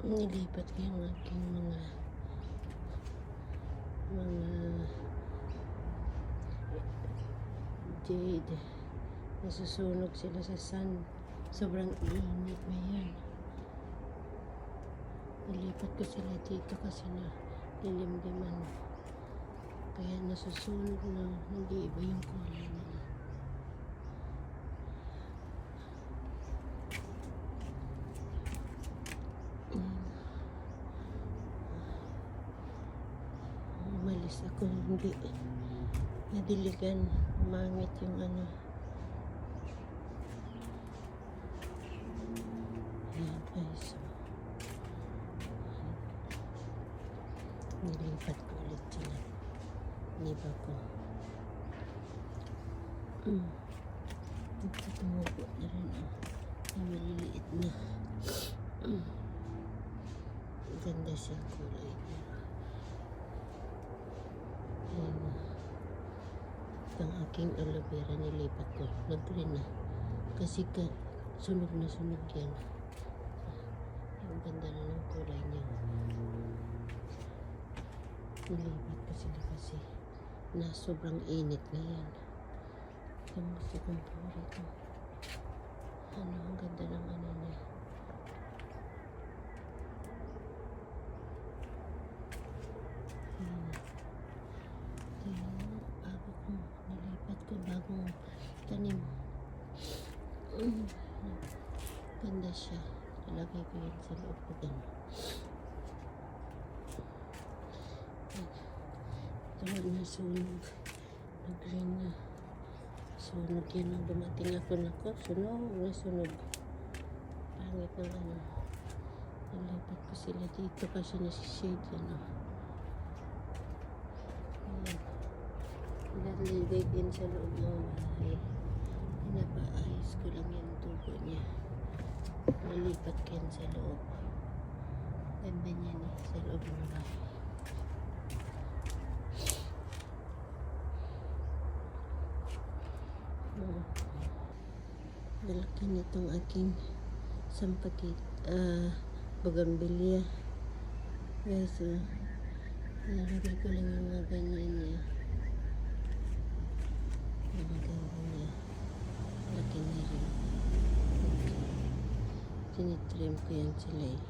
Nilipat ko yung aking mga jade. Nasusunog sila sa sun. Sobrang init na yan. Nilipat ko sila dito kasi na lilimliman. Kaya nasusunog na, nag-iiba yung kulay nila. Umalis ako, hindi nadiligan, mangit yung ano. Ayan guys, nilipat ko ulit sila. Niba ko. Tumubo na rin na maliliit na. Ganda siya kulay niya. Ayan. Ang aking aloe vera nilipat ko. Nag-green na. Kasi sunog na sunog yan. Ang ganda na ng kulay niya. Nilipat ko sila kasi na sobrang init na yan. Yung gusto kong paborito. Ang ganda ng ano niya. Bagong tanim. Ganda siya. Lalagay ko yan sa loob ko din. Tulad na sunog. Nag-green na. Sunog yan nang dumating ako. Sunog na sunog. Pangit ng ano. Nalipat ko sila dito kasi nasi-shade yan. Naligay din sa loob ng bahay. Pinapaayos ko lang yung tubo niya. Nalipat ko yan sa loob. Ganda niya sa loob ng bahay. Malaki nitong aking sampagit. Bougainvillea. Guys, nalagay ko lang yung mga ganyan niya. Maganda niya. Laki na rin. Tinitrim ko yan sila eh.